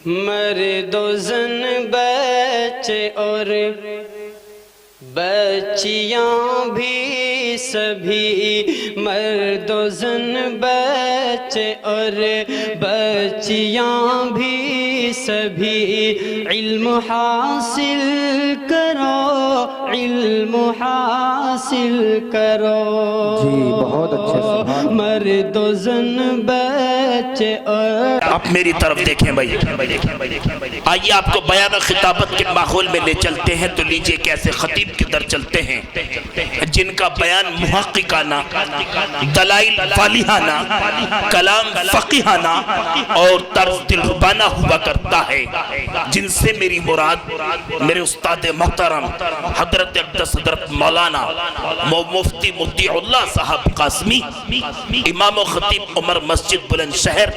مرد و زن بچے اور بچیاں بھی سبھی، مرد و زن بچے اور بچیاں بھی سبھی، علم حاصل کرو، علم حاصل کرو۔ جی بہت اچھے، سبحان اللہ۔ مرد و زن بچے اور آپ میری طرف دیکھیں بھائی، آئیے آپ کو بیان و خطابت کے ماحول میں لے چلتے ہیں تو لیجئے کیسے خطیب کی در چلتے ہیں جن کا بیان محققانہ، دلائل فالحانہ، کلام فقیحانہ اور طرز دلربانہ ہوا کرتا ہے، جن سے میری مراد میرے استاد محترم حضرت اقدس حضرت مولانا مفتی مطیع اللہ صاحب قاسمی، امام و خطیب عمر مسجد بلند شہر،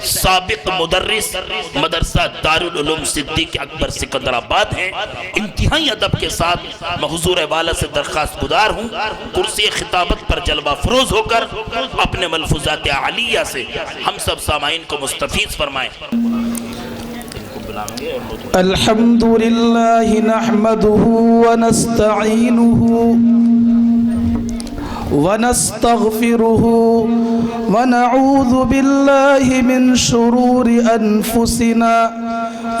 سابق مدرس مدرسہ دارالعلوم صدیق اکبر سکندر آباد ہیں۔ انتہائی ادب کے ساتھ میں حضور والا سے درخواست گزار ہوں کرسی خطابت پر جلوہ فروز ہو کر اپنے ملفوظات عالیہ سے ہم سب سامعین کو مستفیض فرمائیں۔ الحمدللہ نحمده ونستعینه ونستغفره ونعوذ بالله من شرور أنفسنا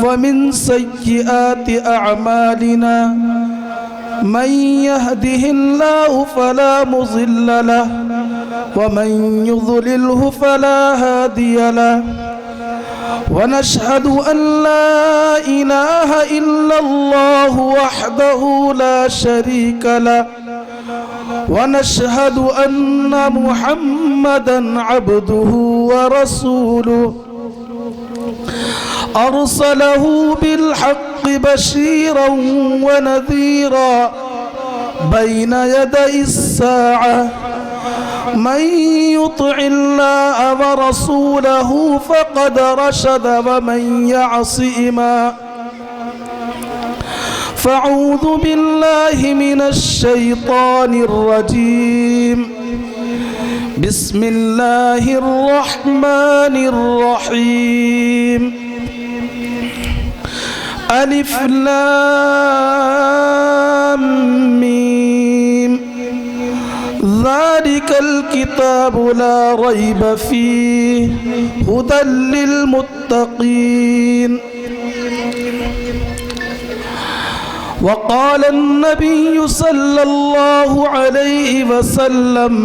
ومن سيئات أعمالنا، من يهده الله فلا مضل له ومن يضلله فلا هادي له، ونشهد أن لا إله إلا الله وحده لا شريك له، ونشهد أن محمدًا عبده ورسوله، أرسله بالحق بشيرًا ونذيرًا بين يدي الساعة، من يطع الله ورسوله فقد رشد ومن يعصهما فأعوذ بالله من الشيطان الرجيم، بسم الله الرحمن الرحيم، ألف لام ميم، ذلك الكتاب لا ريب فيه هدى للمتقين، وقال النبي صلى الله عليه وسلم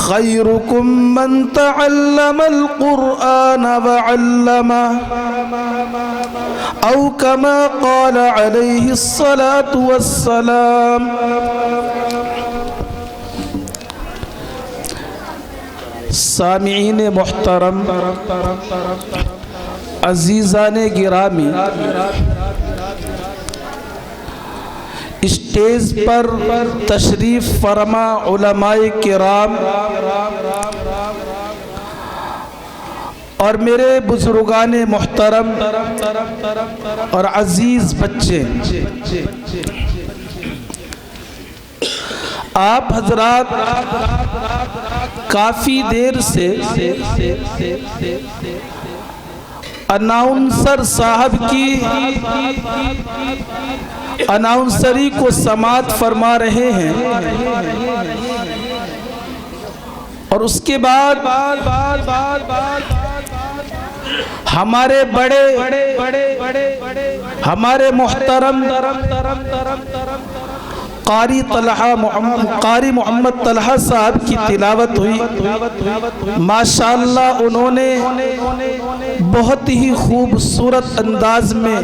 خيركم من تعلم القرآن وعلمه، أو كما قال عليه الصلاة والسلام۔ سامعین محترم، عزیزان گرامی، اسٹیج پر تشریف فرما علماء کرام اور میرے بزرگان محترم اور عزیز بچے، آپ حضرات کافی دیر سے اناؤنسر صاحب کی اناؤنسری کو سماعت فرما رہے ہیں، اور اس کے بعد ہمارے بڑے ہمارے محترم قاری محمد طلحہ صاحب کی تلاوت ہوئی۔ ماشاءاللہ انہوں نے بہت ہی خوبصورت انداز میں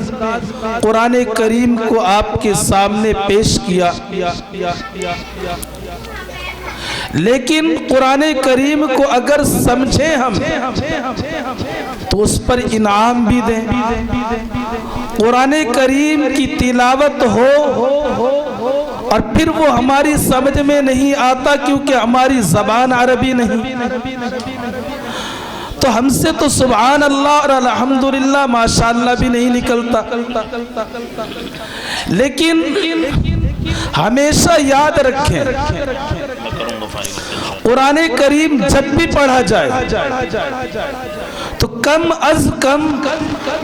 قرآن کریم کو آپ کے سامنے پیش کیا، لیکن قرآن کریم کو اگر سمجھیں ہم تو اس پر انعام بھی دیں۔ قرآن کریم کی تلاوت ہو اور پھر وہ ہماری سمجھ میں نہیں آتا کیونکہ ہماری زبان عربی نہیں، تو ہم سے تو سبحان اللہ اور الحمدللہ ماشاءاللہ بھی نہیں نکلتا۔ لیکن ہمیشہ یاد رکھیں قرآن کریم جب بھی پڑھا جائے تو کم از کم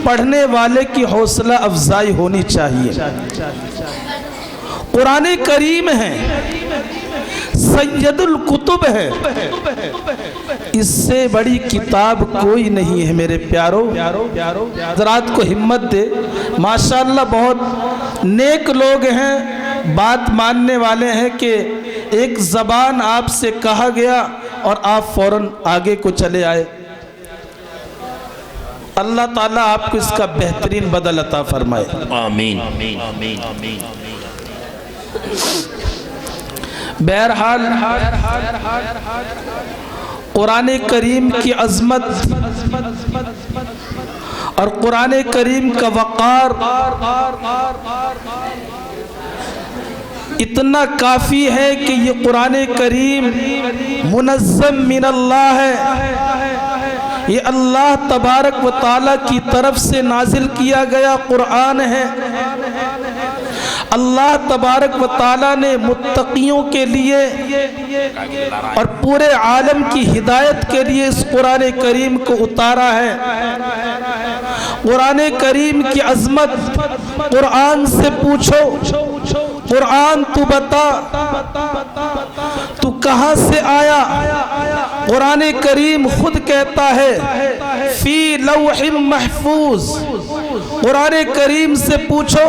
پڑھنے والے کی حوصلہ افزائی ہونی چاہیے۔ قرآن کریم ہے، سید الکتب ہے، اس سے بڑی کتاب کوئی نہیں ہے میرے پیارو۔ حضرات کو ہمت دے، ماشاءاللہ بہت نیک لوگ ہیں، بات ماننے والے ہیں کہ ایک زبان آپ سے کہا گیا اور آپ فوراً آگے کو چلے آئے۔ اللہ تعالیٰ آپ کو اس کا بہترین بدل عطا فرمائے، آمین۔ بہرحال قرآن کریم کی عظمت اور قرآن کریم کا وقار اتنا کافی ہے کہ یہ قرآن کریم منظم من اللہ ہے، یہ اللہ تبارک و تعالیٰ کی طرف سے نازل کیا گیا قرآن ہے۔ اللہ تبارک و تعالیٰ نے متقیوں کے لیے اور پورے عالم کی ہدایت کے لیے اس قرآن کریم کو اتارا ہے۔ قرآن کریم کی عظمت، قرآن سے پوچھو، قرآن تو بتا تو کہاں سے آیا؟ قرآن کریم خود کہتا ہے فی لوح محفوظ۔ قرآن کریم سے پوچھو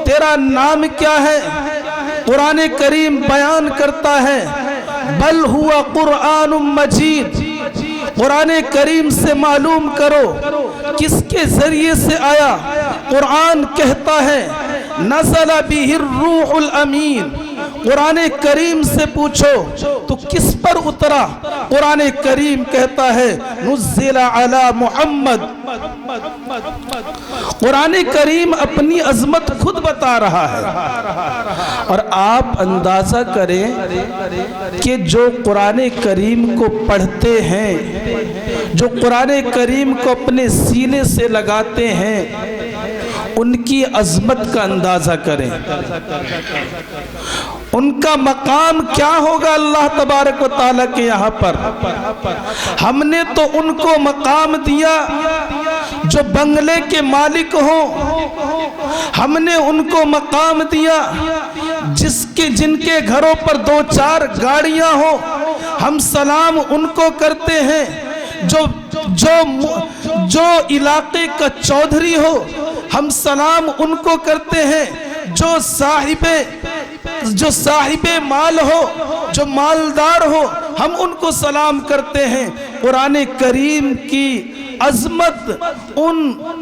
تیرا نام کیا ہے؟ قرآن کریم بیان کرتا ہے بل ہوا قرآن مجید۔ قرآن کریم سے معلوم کرو کس کے ذریعے سے آیا؟ قرآن کہتا ہے نزل بہ الروح الامین۔ قرآن کریم سے پوچھو تو کس پر اترا؟ قرآن کریم کہتا ہے نزل علی محمد۔ قرآن کریم اپنی عظمت خود بتا رہا ہے، اور آپ اندازہ کریں کہ جو قرآن کریم کو پڑھتے ہیں، جو قرآن کریم کو اپنے سینے سے لگاتے ہیں، ان کی عظمت کا اندازہ کریں، ان کا مقام کیا ہوگا اللہ تبارک و تعالیٰ کے یہاں پر۔ ہم نے تو ان کو مقام دیا جو بنگلے کے مالک ہوں، ہم نے ان کو مقام دیا جن کے گھروں پر 2-4 گاڑیاں ہوں، ہم سلام ان کو کرتے ہیں۔ جو علاقے کا چودھری ہو ہم سلام ان کو کرتے ہیں، جو صاحب مال ہو، جو مالدار ہو، ہم ان کو سلام کرتے ہیں۔ قرآن کریم کی عظمت ان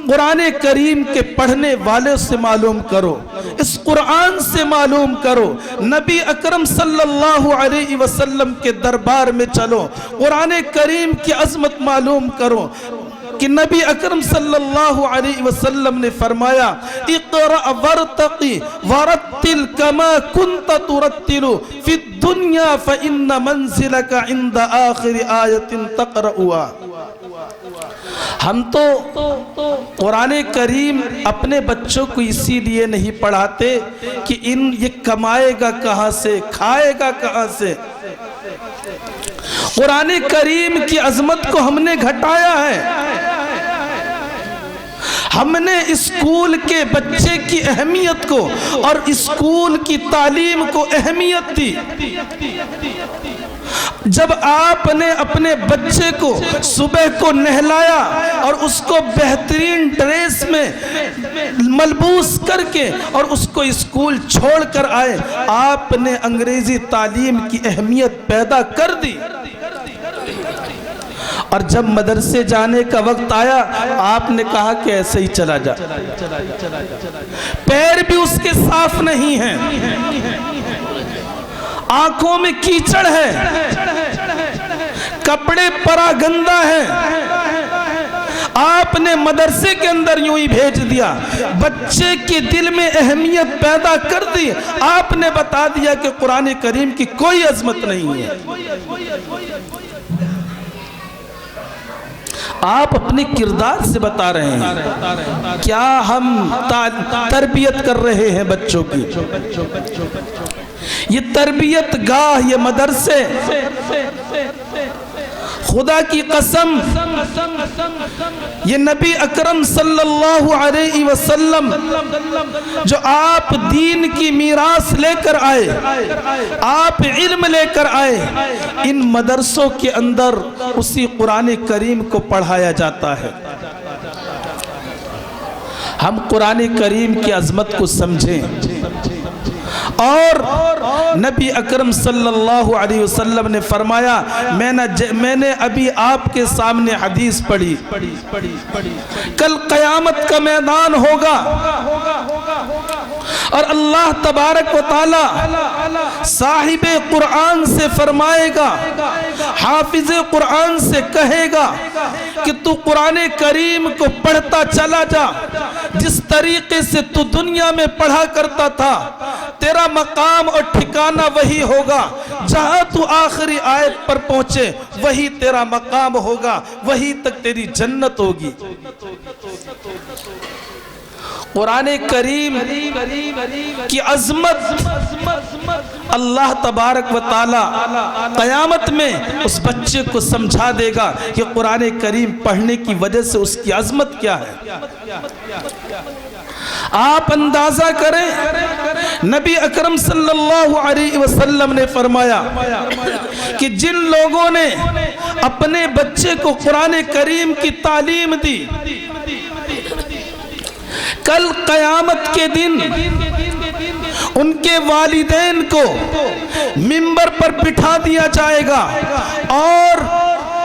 قرآن کریم کے پڑھنے والے سے معلوم کرو، اس قرآن سے معلوم کرو۔ نبی اکرم صلی اللہ علیہ وسلم کے دربار میں چلو، قرآن کریم کی عظمت معلوم کرو کہ نبی اکرم صلی اللہ علیہ وسلم نے فرمایا اقرأ ورتقی ورتل کما کنت ترتل فی الدنیا فإن منزلک عند آخر آیت تقرأوا۔ ہم تو قرآن کریم اپنے بچوں کو اسی لیے نہیں پڑھاتے کہ یہ کمائے گا کہاں سے، کھائے گا کہاں سے۔ قرآن کریم کی عظمت کو ہم نے گھٹایا ہے، ہم نے اسکول کے بچے کی اہمیت کو اور اسکول کی تعلیم کو اہمیت دی۔ جب آپ نے اپنے بچے کو صبح کو نہلایا اور اس کو بہترین ڈریس میں ملبوس کر کے اور اس کو اسکول چھوڑ کر آئے، آپ نے انگریزی تعلیم کی اہمیت پیدا کر دی۔ اور جب مدرسے جانے کا وقت آیا آپ نے کہا کہ ایسے ہی چلا جا، پیر بھی اس کے صاف نہیں ہیں، آنکھوں میں کیچڑ ہے، کپڑے پرا گندہ ہیں، آپ نے مدرسے کے اندر یوں ہی بھیج دیا۔ بچے کے دل میں اہمیت پیدا کر دی، آپ نے بتا دیا کہ قرآن کریم کی کوئی عظمت نہیں ہے۔ آپ اپنے کردار سے بتا رہے ہیں، کیا ہم تربیت کر رہے ہیں بچوں کی؟ یہ تربیت گاہ، یہ مدرسے خدا کی قسم یہ نبی اکرم صلی اللہ علیہ وسلم جو آپ دین کی میراث لے کر آئے، آپ علم لے کر آئے، ان مدرسوں کے اندر اسی قرآن کریم کو پڑھایا جاتا ہے۔ ہم قرآن کریم کی عظمت کو سمجھیں، اور نبی اکرم صلی اللہ علیہ وسلم نے فرمایا، میں نے ابھی آپ کے سامنے حدیث پڑھی، کل قیامت کا میدان ہوگا اور اللہ تبارک و تعالی صاحب قرآن سے فرمائے گا، حافظ قرآن سے کہے گا کہ تو قرآن کریم کو پڑھتا چلا جا، جس طریقے سے تو دنیا میں پڑھا کرتا تھا، تیرا مقام اور ٹھکانہ وہی ہوگا، جہاں تو آخری آیت پر پہنچے وہی تیرا مقام ہوگا، وہی تک تیری جنت ہوگی۔ قرآن کریم کی عظمت اللہ تبارک و تعالی قیامت میں اس بچے کو سمجھا دے گا کہ قرآن کریم پڑھنے کی وجہ سے اس کی عظمت کیا ہے۔ آپ اندازہ کریں، نبی اکرم صلی اللہ علیہ وسلم نے فرمایا کہ جن لوگوں نے اپنے بچے کو قرآن کریم کی تعلیم دی، کل قیامت کے دن ان کے والدین کو منبر پر بٹھا دیا جائے گا اور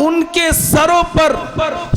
ان کے سروں پر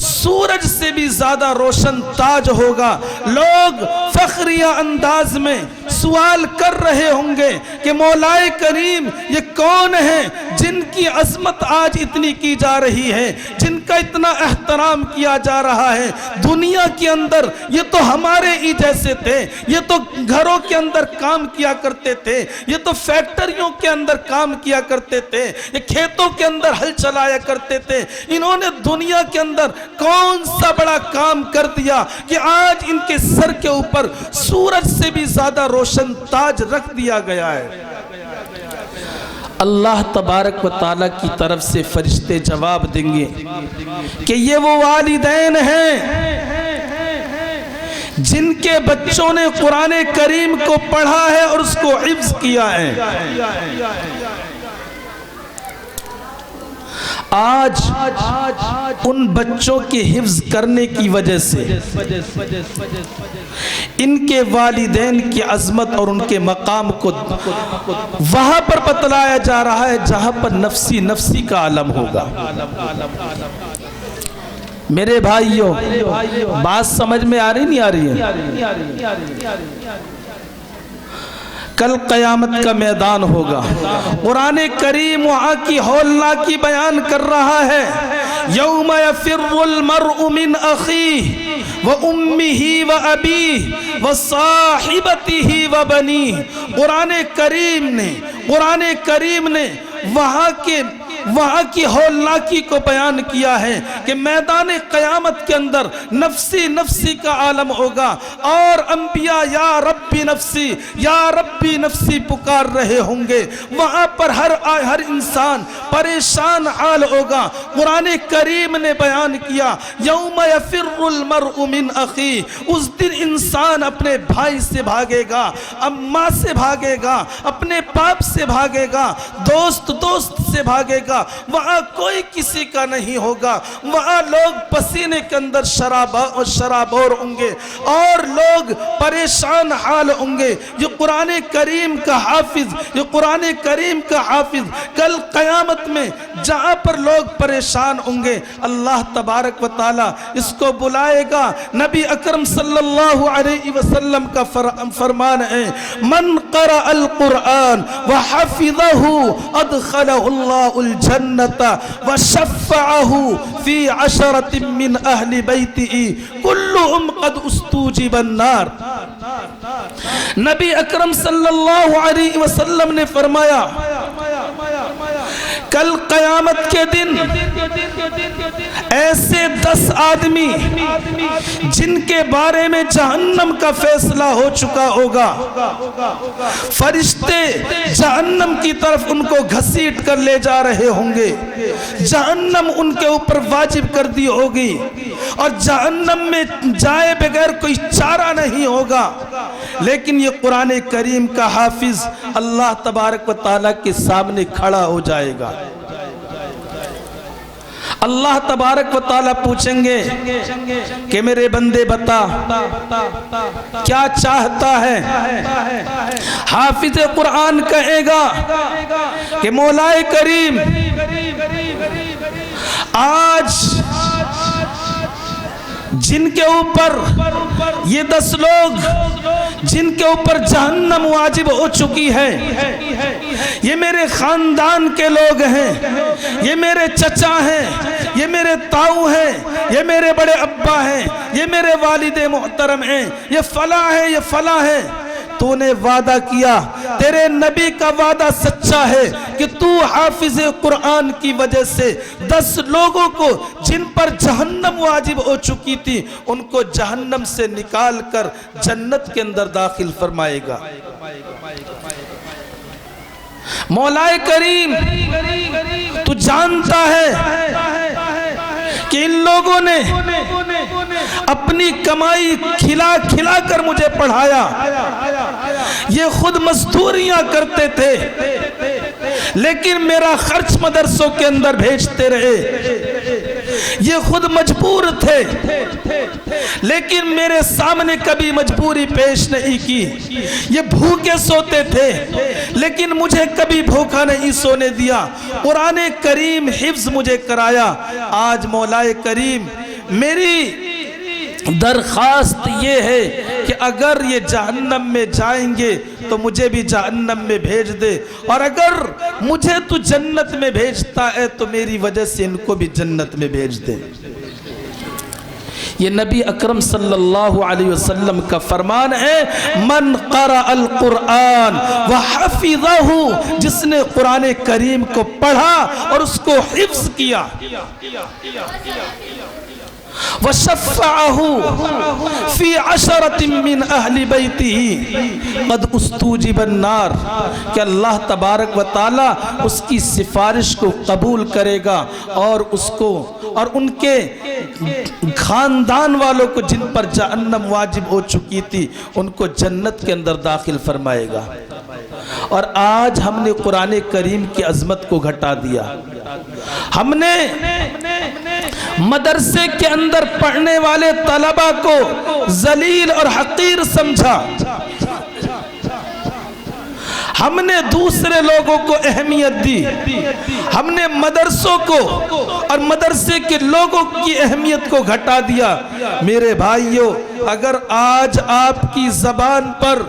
سورج سے بھی زیادہ روشن تاج ہوگا۔ لوگ فخریہ انداز میں سوال کر رہے ہوں گے کہ مولا کریم یہ کون ہیں جن کی عظمت آج اتنی کی جا رہی ہے، جن کا اتنا احترام کیا جا رہا ہے دنیا کے اندر؟ یہ تو ہمارے ہی جیسے تھے، یہ تو گھروں کے اندر کام کیا کرتے تھے، یہ تو فیکٹریوں کے اندر کام کیا کرتے تھے، یہ کھیتوں کے اندر ہل چلایا کرتے تھے۔ انہوں نے دنیا کے اندر کون سا بڑا کام کر دیا کہ آج ان کے سر کے اوپر سورج سے بھی زیادہ روشن تاج رکھ دیا گیا ہے؟ اللہ تبارک و تعالیٰ کی طرف سے فرشتے جواب دیں گے کہ یہ وہ والدین ہیں جن کے بچوں نے قرآن کریم کو پڑھا ہے اور اس کو حفظ کیا ہے۔ آج ان بچوں کے حفظ کرنے کی وجہ سے ان کے والدین کی عظمت اور ان کے مقام کو وہاں پر بتلایا جا رہا ہے جہاں پر نفسی نفسی کا عالم ہوگا۔ میرے بھائیوں، بات سمجھ میں آ رہی نہیں آ رہی ہے؟ کل قیامت کا میدان ہوگا، قرآن کریم وہاں کی ہولناکی بیان کر رہا ہے۔ یوم یفر المرء من اخیہ وامہ وابیہ وصاحبتہ وبنیہ۔ قرآن کریم نے وہاں کی ہولناکی کو بیان کیا ہے کہ میدان قیامت کے اندر نفسی نفسی کا عالم ہوگا اور انبیاء یا ربی نفسی پکار رہے ہوں گے۔ وہاں پر ہر انسان پریشان حال ہوگا۔ قرآن کریم نے بیان کیا یوم یفر المرء من اخیہ، اس دن انسان اپنے بھائی سے بھاگے گا، اماں سے بھاگے گا، اپنے باپ سے بھاگے گا، دوست سے بھاگے گا۔ وہاں کوئی کسی کا نہیں ہوگا، وہاں لوگ پسینے کے اندر شرابور ہوں گے اور لوگ پریشان حال ہوں گے۔ یہ قرآن کریم کا حافظ کل قیامت میں جہاں پر لوگ پریشان ہوں گے، اللہ تبارک و تعالی اس کو بلائے گا۔ نبی اکرم صلی اللہ علیہ وسلم کا فرمان ہے، من قرأ القرآن وحفظہ ادخلہ اللہ الجنت وشفعہ فی عشرۃ من اہل بیتہ کلہم قد استوجب النار۔ نبی اکرم صلی اللہ علیہ وسلم نے فرمایا کل قیامت کے دن ایسے 10 آدمی جن کے بارے میں جہنم کا فیصلہ ہو چکا ہوگا، فرشتے جہنم کی طرف ان کو گھسیٹ کر لے جا رہے ہوں گے، جہنم ان کے اوپر واجب کر دی ہوگی اور جہنم میں جائے بغیر کوئی چارہ نہیں ہوگا، لیکن یہ قرآن کریم کا حافظ اللہ تبارک و تعالیٰ کے سامنے کھڑا ہو جائے گا۔ اللہ تبارک و تعالیٰ پوچھیں گے کہ میرے بندے بتا کیا چاہتا ہے؟ حافظ قرآن کہے گا کہ مولا کریم آج جن کے اوپر یہ 10 لوگ جن کے اوپر جہنم واجب ہو چکی ہے، یہ میرے خاندان کے لوگ ہیں، یہ میرے چچا ہیں، یہ میرے تاؤ ہیں، یہ میرے بڑے ابا ہیں، یہ میرے والد محترم ہیں، یہ فلاں ہے، یہ فلاں ہے۔ تو نے وعدہ کیا، تیرے نبی کا وعدہ سچا ہے کہ تو حافظ قرآن کی وجہ سے 10 لوگوں کو جن پر جہنم واجب ہو چکی تھی ان کو جہنم سے نکال کر جنت کے اندر داخل فرمائے گا۔ مولا کریم تو جانتا ہے کہ ان لوگوں نے اپنی کمائی کھلا کھلا کر مجھے پڑھایا، یہ خود مزدوریاں کرتے تھے لیکن میرا خرچ مدرسوں کے اندر بھیجتے رہے، یہ خود مجبور تھے لیکن میرے سامنے کبھی مجبوری پیش نہیں کی، یہ بھوکے سوتے تھے لیکن مجھے کبھی بھوکا نہیں سونے دیا، قرآن کریم حفظ مجھے کرایا۔ آج مولا کریم میری درخواست یہ ہے کہ اگر یہ جہنم میں جائیں گے تو مجھے بھی جہنم میں بھیج دے، اور اگر مجھے تو جنت میں بھیجتا ہے تو میری وجہ سے ان کو بھی جنت میں بھیج دے۔ یہ نبی اکرم صلی اللہ علیہ وسلم کا فرمان ہے، من قرأ القرآن وحفظہ، جس نے قرآن کریم کو پڑھا اور اس کو حفظ کیا، وَشَفَّعَهُ فِي عَشَرَةٍ مِّنْ أَهْلِ بَيْتِهِ قَدْ اُسْتُوجِبَ النَّارِ، کہ اللہ تبارک و تعالیٰ اس کی سفارش کو قبول کرے گا اور اس کو اور ان کے خاندان والوں کو جن پر جہنم واجب ہو چکی تھی ان کو جنت کے اندر داخل فرمائے گا۔ اور آج ہم نے قرآن کریم کی عظمت کو گھٹا دیا، ہم نے مدرسے کے اندر پڑھنے والے طلبہ کو ذلیل اور حقیر سمجھا، ہم نے دوسرے لوگوں کو اہمیت دی، ہم نے مدرسوں کو اور مدرسے کے لوگوں کی اہمیت کو گھٹا دیا۔ میرے بھائیوں، اگر آج آپ کی زبان پر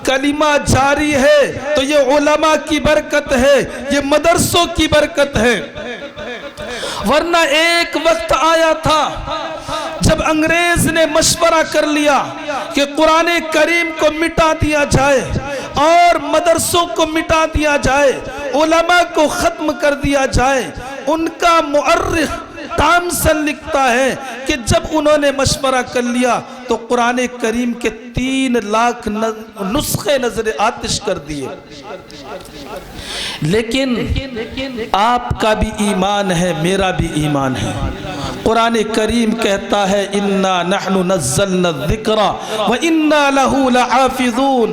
کلمہ جاری ہے تو یہ علماء کی برکت ہے، یہ مدرسوں کی برکت ہے، ورنہ ایک وقت آیا تھا جب انگریز نے مشورہ کر لیا کہ قرآن کریم کو مٹا دیا جائے اور مدرسوں کو مٹا دیا جائے، علماء کو ختم کر دیا جائے۔ ان کا مؤرخ تامسن لکھتا ہے کہ جب انہوں نے مشورہ کر لیا تو قرآن کریم کے 3 لاکھ نسخے نظر آتش کر دیے۔ لیکن آپ کا بھی ایمان ہے، میرا بھی ایمان ہے۔ قرآن کریم کہتا ہے اِنَّا نَحْنُ نَزَّلْنَا الذِّكْرَ وَإِنَّا لَهُ لَحَافِظُونَ،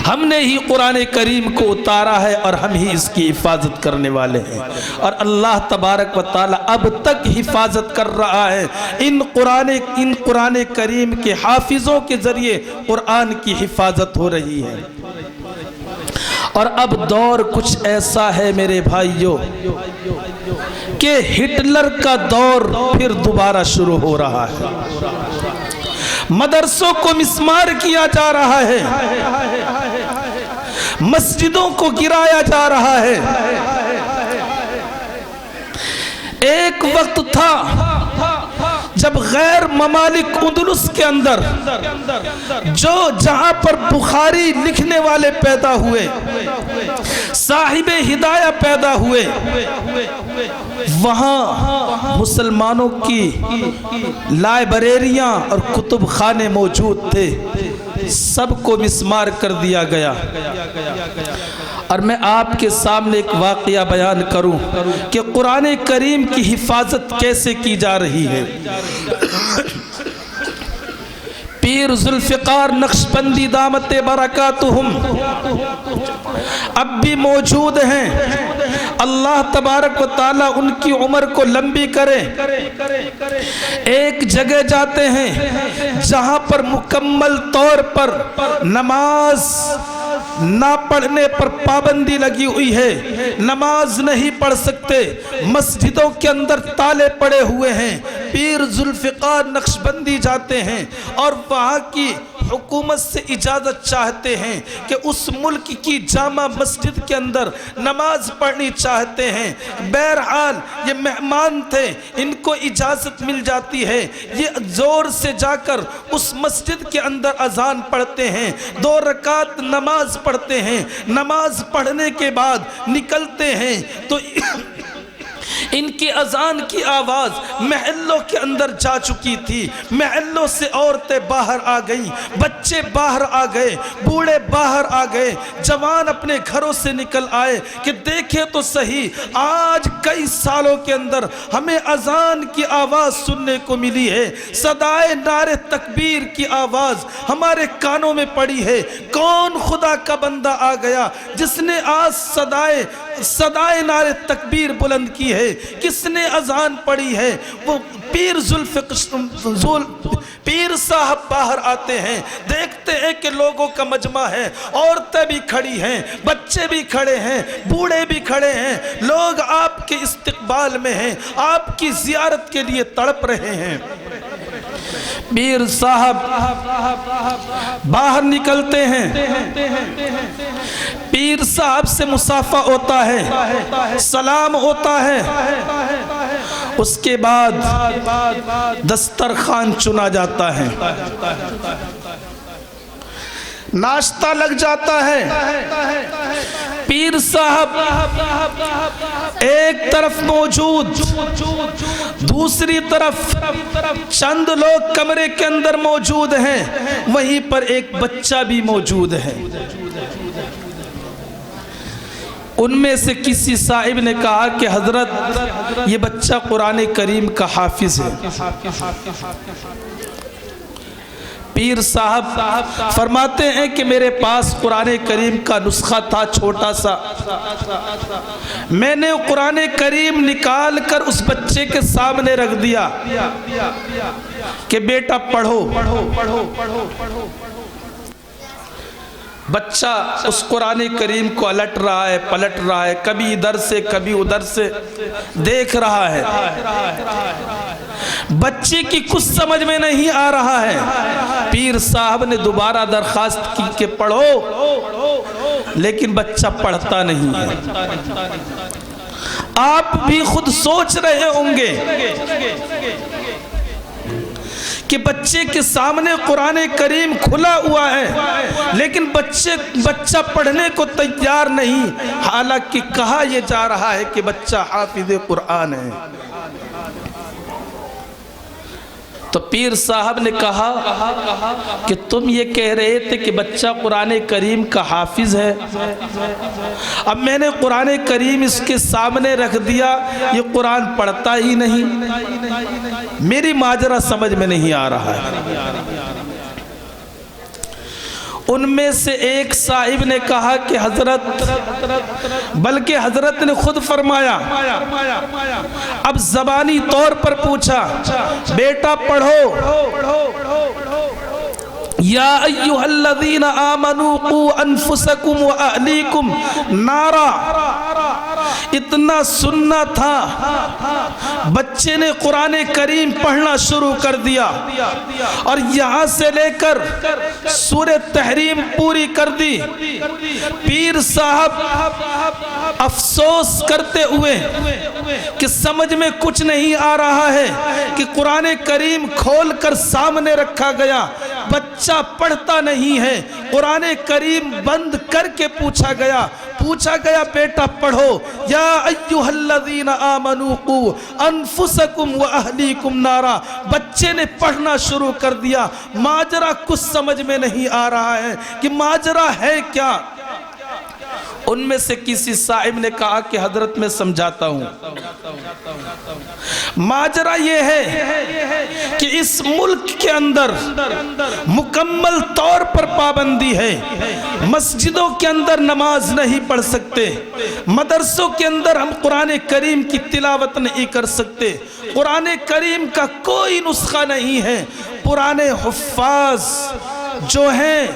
ہم نے ہی قرآن کریم کو اتارا ہے اور ہم ہی اس کی حفاظت کرنے والے ہیں، اور اللہ تبارک و تعالی اب تک حفاظت کر رہا ہے۔ ان قرآن کریم کے حافظوں کے ذریعے قرآن کی حفاظت ہو رہی ہے۔ اور اب دور کچھ ایسا ہے میرے بھائیوں کہ ہٹلر کا دور پھر دوبارہ شروع ہو رہا ہے، مدرسوں کو مسمار کیا جا رہا ہے، مسجدوں کو گرایا جا رہا ہے۔ ایک وقت تھا جب غیر ممالک اندلس کے اندر جہاں پر بخاری لکھنے والے پیدا ہوئے، صاحب ہدایہ پیدا ہوئے، وہاں مسلمانوں کی لائبریریاں اور کتب خانے موجود تھے، سب کو مسمار کر دیا گیا۔ اور میں آپ کے سامنے ایک واقعہ بیان کروں کہ قرآن کریم کی حفاظت کیسے کی جا رہی ہے۔ پیر ذوالفقار نقشبندی دامت برکاتہم اب بھی موجود ہیں، اللہ تبارک و تعالیٰ ان کی عمر کو لمبی کرے۔ ایک جگہ جاتے ہیں جہاں پر مکمل طور پر نماز نہ پڑھنے پر پابندی لگی ہوئی ہے، نماز نہیں پڑھ سکتے، مسجدوں کے اندر تالے پڑے ہوئے ہیں۔ پیر ذوالفقار نقشبندی جاتے ہیں اور وہاں کی حکومت سے اجازت چاہتے ہیں کہ اس ملک کی جامع مسجد کے اندر نماز پڑھنی چاہتے ہیں۔ بہرحال یہ مہمان تھے، ان کو اجازت مل جاتی ہے، یہ زور سے جا کر اس مسجد کے اندر اذان پڑھتے ہیں، 2 رکعت نماز پڑھتے ہیں۔ نماز پڑھنے کے بعد نکلتے ہیں تو ان کی اذان کی آواز محلوں کے اندر جا چکی تھی، محلوں سے عورتیں باہر آ گئیں، بچے باہر آ گئے، بوڑھے باہر آ گئے، جوان اپنے گھروں سے نکل آئے کہ دیکھیں تو صحیح، آج کئی سالوں کے اندر ہمیں اذان کی آواز سننے کو ملی ہے، صدائے نعرے تکبیر کی آواز ہمارے کانوں میں پڑی ہے۔ کون خدا کا بندہ آ گیا جس نے آج صدائے نعرے تکبیر بلند کی ہے، کس نے اذان پڑھی ہے؟ وہ پیر صاحب باہر آتے ہیں، دیکھتے ہیں کہ لوگوں کا مجمع ہے، عورتیں بھی کھڑی ہیں، بچے بھی کھڑے ہیں، بوڑھے بھی کھڑے ہیں، لوگ آپ کے استقبال میں ہیں، آپ کی زیارت کے لیے تڑپ رہے ہیں۔ پیر صاحب باہر نکلتے ہیں، پیر صاحب سے مصافحہ ہوتا ہے، سلام ہوتا ہے، اس کے بعد دسترخوان چنا جاتا ہے، ناشتہ لگ جاتا ہے۔ پیر صاحب ایک طرف موجود، دوسری طرف چند لوگ کمرے کے اندر موجود ہیں، وہیں پر ایک بچہ بھی موجود ہے۔ ان میں سے کسی صاحب نے کہا کہ حضرت یہ بچہ قرآن کریم کا حافظ ہے۔ پیر صاحب فرماتے ہیں کہ میرے پاس قرآن کریم کا نسخہ تھا چھوٹا سا، میں نے قرآن کریم نکال کر اس بچے کے سامنے رکھ دیا کہ بیٹا پڑھو۔ بچہ اس قرآن کریم کو الٹ رہا ہے، پلٹ رہا ہے، کبھی ادھر سے کبھی ادھر سے دیکھ رہا ہے، بچے کی کچھ سمجھ میں نہیں آ رہا ہے۔ پیر صاحب نے دوبارہ درخواست کی کہ پڑھو، لیکن بچہ پڑھتا نہیں ہے۔ آپ بھی خود سوچ رہے ہوں گے کہ بچے کے سامنے قرآن کریم کھلا ہوا ہے، لیکن بچہ پڑھنے کو تیار نہیں، حالانکہ کہا یہ جا رہا ہے کہ بچہ حافظ قرآن ہے۔ تو پیر صاحب نے کہا کہ تم یہ کہہ رہے تھے کہ بچہ قرآن کریم کا حافظ ہے، اب میں نے قرآن کریم اس کے سامنے رکھ دیا، یہ قرآن پڑھتا ہی نہیں، میری ماجرا سمجھ میں نہیں آ رہا ہے۔ ان میں سے ایک صاحب نے کہا کہ حضرت، بلکہ حضرت نے خود فرمایا، اب زبانی طور پر پوچھا، بیٹا پڑھو، یا ایہا الذین آمنوا قوا انفسکم و اہلیکم نارا، اتنا سننا تھا، بچے نے قرآن کریم پڑھنا شروع کر دیا اور یہاں سے لے کر سورہ تحریم پوری کر دی۔ پیر صاحب افسوس کرتے ہوئے کہ سمجھ میں کچھ نہیں آ رہا ہے کہ قرآن کریم کھول کر سامنے رکھا گیا، بچہ پڑھتا نہیں ہے، قرآن کریم بند کر کے پوچھا گیا بیٹا پڑھو، یا ایھا الذین آمنوا قوا انفسکم واہلیکم نارا۔ بچے نے پڑھنا شروع کر دیا، ماجرا کچھ سمجھ میں نہیں آ رہا ہے کہ ماجرا ہے کیا۔ ان میں سے کسی صاحب نے کہا کہ حضرت میں سمجھاتا ہوں، ماجرا یہ ہے کہ اس ملک کے اندر مکمل طور پر پابندی ہے، مسجدوں کے اندر نماز نہیں پڑھ سکتے، مدرسوں کے اندر ہم قرآن کریم کی تلاوت نہیں کر سکتے، قرآن کریم کا کوئی نسخہ نہیں ہے۔ پرانے حفاظ جو ہیں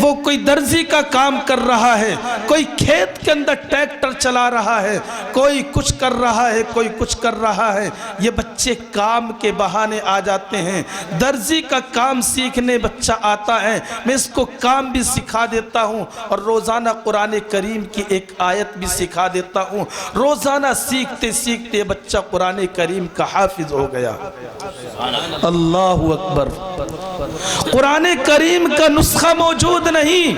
وہ کوئی درزی کا کام کر رہا ہے، کوئی کھیت کے اندر ٹریکٹر چلا رہا ہے، کوئی کچھ کر رہا ہے، کوئی کچھ کر رہا ہے۔ یہ بچے کام کے بہانے آ جاتے ہیں، درزی کا کام سیکھنے بچہ آتا ہے، میں اس کو کام بھی سکھا دیتا ہوں اور روزانہ قرآن کریم کی ایک آیت بھی سکھا دیتا ہوں۔ روزانہ سیکھتے سیکھتے بچہ قرآن کریم کا حافظ ہو گیا۔ اللہ اکبر۔ قرآن کریم کا نسخہ موجود نہیں،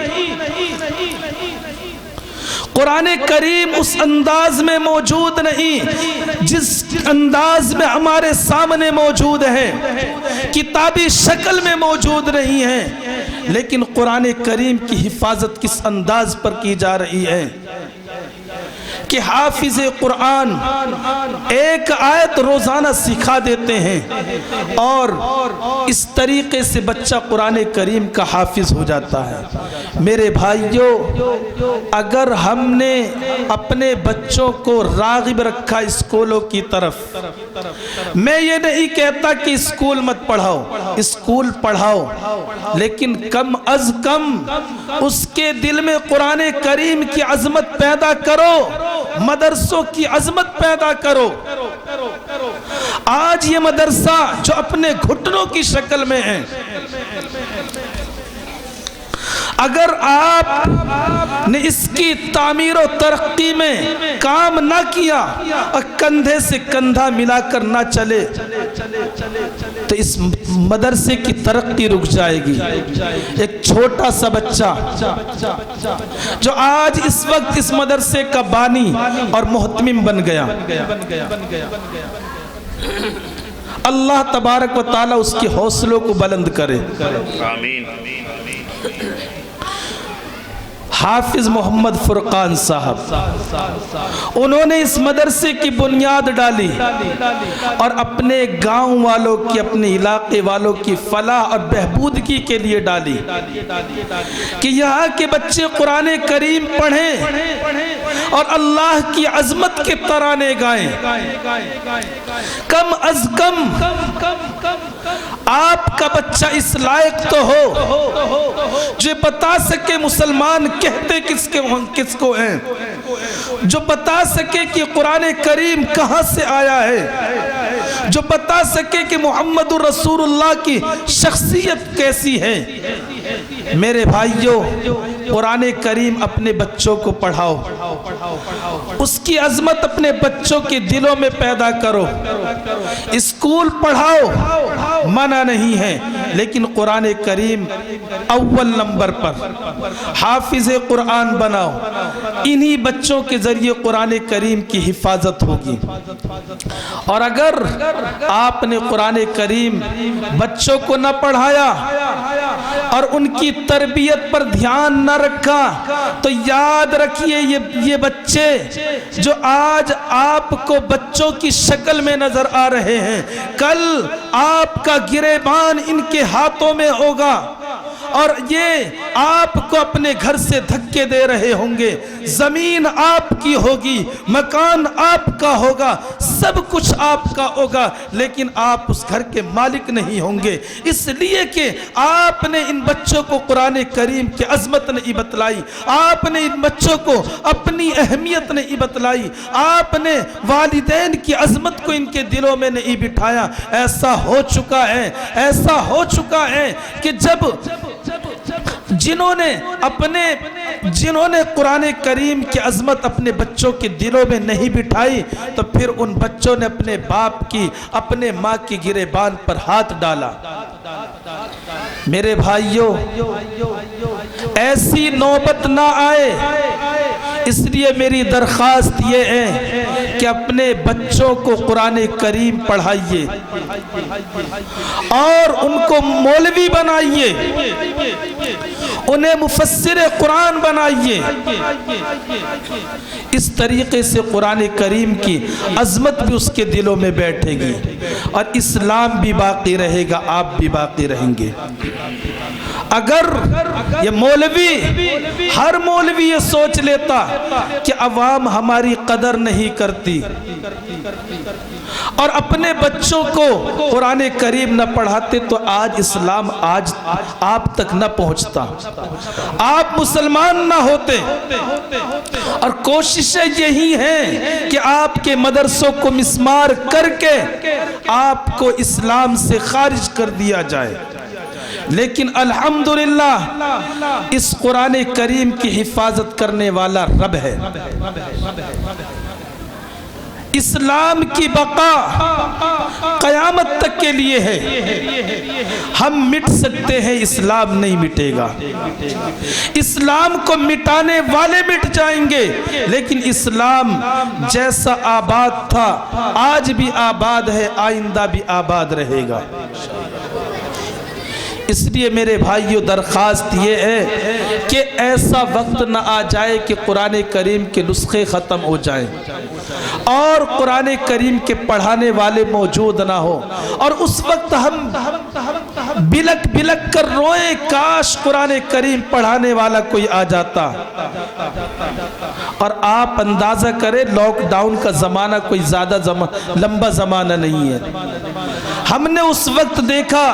قرآن کریم اس انداز میں موجود نہیں جس انداز میں ہمارے سامنے موجود ہے، کتابی شکل میں موجود نہیں ہے، لیکن قرآن کریم کی حفاظت کس انداز پر کی جا رہی ہے کہ حافظ قرآن ایک آیت روزانہ سکھا دیتے ہیں اور اس طریقے سے بچہ قرآن کریم کا حافظ ہو جاتا ہے۔ میرے بھائیوں، اگر ہم نے اپنے بچوں کو راغب رکھا اسکولوں کی طرف، میں یہ نہیں کہتا کہ اسکول مت پڑھاؤ، اسکول پڑھاؤ، لیکن کم از کم اس کے دل میں قرآن کریم کی عظمت پیدا کرو، مدرسوں کی عظمت پیدا کرو۔ آج یہ مدرسہ جو اپنے گھٹنوں کی شکل میں ہے، اگر آپ نے اس کی تعمیر و ترقی میں کام نہ کیا اور کندھے سے کندھا ملا کر نہ چلے تو اس مدرسے کی ترقی رک جائے گی۔ ایک چھوٹا سا بچہ جو آج اس وقت اس مدرسے کا بانی اور محتمم بن گیا، اللہ تبارک و تعالی اس کے حوصلوں کو بلند کرے۔ آمین۔ حافظ محمد فرقان صاحب، انہوں نے اس مدرسے کی بنیاد ڈالی اور اپنے گاؤں والوں کی، اپنے علاقے والوں کی فلاح اور بہبودگی کے لیے ڈالی کہ یہاں کے بچے قرآن کریم پڑھیں اور اللہ کی عظمت کے ترانے گائیں۔ کم از کم آپ کا بچہ اس لائق تو ہو جو بتا سکے مسلمان کہتے کس کو ہیں، جو بتا سکے کہ قرآن کریم کہاں سے آیا ہے، جو بتا سکے کہ محمد رسول اللہ کی شخصیت کیسی ہے۔ میرے بھائیوں، قرآن کریم اپنے بچوں کو پڑھاؤ، اس کی عظمت اپنے بچوں کے دلوں میں پیدا کرو۔ اسکول پڑھاؤ، منع نہیں ہے، لیکن قرآن کریم اول نمبر پر۔ حافظ قرآن بناؤ، انہی بچوں کے ذریعے قرآن کریم کی حفاظت ہوگی۔ اور اگر آپ نے قرآن کریم بچوں کو نہ پڑھایا اور ان کی تربیت پر دھیان نہ رکھا تو یاد رکھیے یہ بچے جو آج آپ کو بچوں کی شکل میں نظر آ رہے ہیں، کل آپ کا گریبان ان کے ہاتھوں میں ہوگا اور یہ آپ کو اپنے گھر سے دھکے دے رہے ہوں گے، زمین آپ کی ہوگی، مکان آپ کا ہوگا، سب کچھ آپ کا ہوگا، لیکن آپ اس گھر کے مالک نہیں ہوں گے، اس لیے کہ آپ نے ان بچوں کو قرآن کریم کی عظمت نہیں بتلائی، آپ نے ان بچوں کو اپنی اہمیت نہیں بتلائی، آپ نے والدین کی عظمت کو ان کے دلوں میں نہیں بٹھایا۔ ایسا ہو چکا ہے کہ جب جنہوں نے قرآن کریم کی عظمت اپنے بچوں کے دلوں میں نہیں بٹھائی، تو پھر ان بچوں نے اپنے باپ کی، اپنے ماں کی گریبان پر ہاتھ ڈالا۔ میرے بھائیوں، ایسی نوبت نہ آئے، اس لیے میری درخواست یہ ہے کہ اپنے بچوں کو قرآن کریم پڑھائیے اور ان کو مولوی بنائیے، انہیں مفسر قرآن بنائیے۔ اس طریقے سے قرآن کریم کی عظمت بھی اس کے دلوں میں بیٹھے گی اور اسلام بھی باقی رہے گا، آپ بھی باقی رہیں گے۔ اگر یہ ہر مولوی یہ سوچ لیتا کہ عوام ہماری قدر نہیں کرتی اور اپنے بچوں کو قرآن کریم نہ پڑھاتے، تو آج اسلام آپ تک نہ پہنچتا، آپ مسلمان نہ ہوتے۔ اور کوششیں یہی ہیں کہ آپ کے مدرسوں کو مسمار کر کے آپ کو اسلام سے خارج کر دیا جائے، لیکن الحمدللہ اس قرآن کریم کی حفاظت کرنے والا رب ہے۔ اسلام کی بقا قیامت تک کے لیے ہے، ہم مٹ سکتے ہیں، اسلام نہیں مٹے گا۔ اسلام کو مٹانے والے مٹ جائیں گے، لیکن اسلام جیسا آباد تھا آج بھی آباد ہے، آئندہ بھی آباد رہے گا۔ اس لیے میرے بھائیو درخواست یہ ہے کہ ایسا وقت نہ آ جائے کہ قرآن کریم کے نسخے ختم ہو جائیں اور قرآن کریم کے پڑھانے والے موجود نہ ہو، اور اس وقت ہم بلک بلک کر روئیں کاش قرآن کریم پڑھانے والا کوئی آ جاتا۔ اور آپ اندازہ کریں لاک ڈاؤن کا زمانہ کوئی زیادہ لمبا زمانہ نہیں ہے۔ ہم نے اس وقت دیکھا،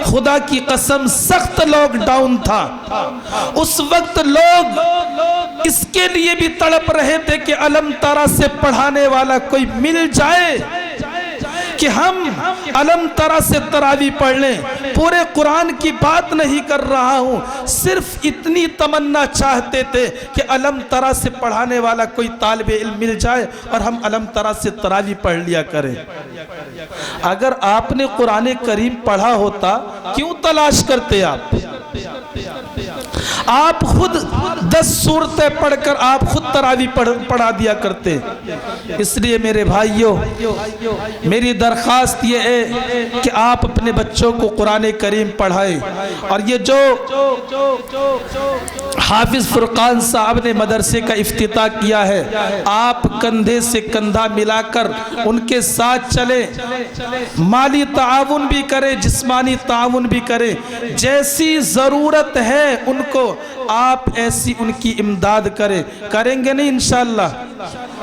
خدا کی قسم سخت لاک ڈاؤن تھا، اس وقت لوگ اس کے لیے بھی تڑپ رہے تھے کہ علم ترا سے پڑھانے والا کوئی مل جائے کہ ہم علم ترا سے تراویح پڑھ لیں۔ پورے قرآن کی بات نہیں کر رہا ہوں، صرف اتنی تمنا چاہتے تھے کہ علم ترا سے پڑھانے والا کوئی طالب علم مل جائے اور ہم علم ترا سے تراویح پڑھ لیا کریں۔ اگر آپ نے قرآن کریم پڑھا ہوتا کیوں تلاش کرتے؟ آپ خود 10 سورتیں پڑھ کر آپ خود تراویح پڑھا دیا کرتے۔ اس لیے میرے بھائیوں، میری درخواست یہ ہے کہ آپ اپنے بچوں کو قرآن کریم پڑھائیں، اور یہ جو حافظ فرقان صاحب نے مدرسے کا افتتاح کیا ہے، آپ کندھے سے کندھا ملا کر ان کے ساتھ چلیں، مالی تعاون بھی کریں، جسمانی تعاون بھی کریں، جیسی ضرورت ہے ان کو آپ ایسی ان کی امداد کریں گے نہیں انشاءاللہ؟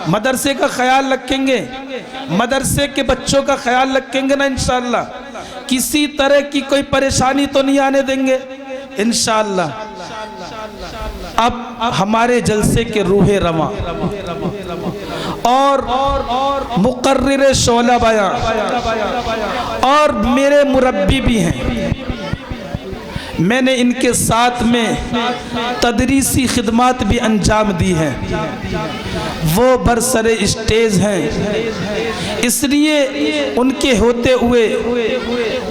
مدرسے کا خیال رکھیں گے، مدرسے کے بچوں کا خیال رکھیں گے نا انشاءاللہ؟ کسی طرح کی کوئی پریشانی تو نہیں آنے دیں گے انشاءاللہ؟ اب ہمارے جلسے کے روح رواں اور مقرر شعلہ بیان اور میرے مربی بھی ہیں، میں نے ان کے ساتھ میں تدریسی خدمات بھی انجام دی ہیں، وہ برسر اسٹیج ہیں، اس لیے ان کے ہوتے ہوئے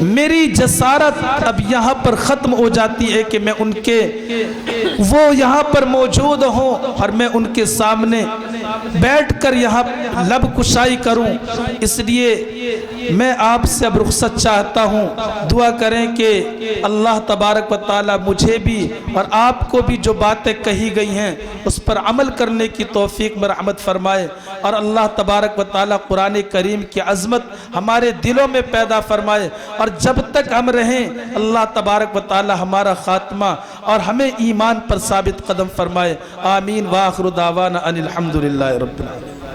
میری جسارت اب یہاں پر ختم ہو جاتی ہے کہ میں ان کے وہ یہاں پر موجود ہوں اور میں ان کے سامنے بیٹھ کر یہاں لب کشائی کروں۔ اس لیے میں آپ سے اب رخصت چاہتا ہوں. دعا کریں کہ اللہ تبارک و تعالی مجھے بھی اور آپ کو بھی جو باتیں کہی گئی ہیں اس پر عمل کرنے کی توفیق میں رحمت فرمائے, اور اللہ تبارک و تعالی قرآن کریم کی عظمت ہمارے دلوں میں پیدا فرمائے, اور جب تک ہم رہیں اللہ تبارک و تعالی ہمارا خاتمہ اور ہمیں ایمان پر ثابت قدم فرمائے. آمین. وآخر دعوانا ان الحمدللہ رب العالمین.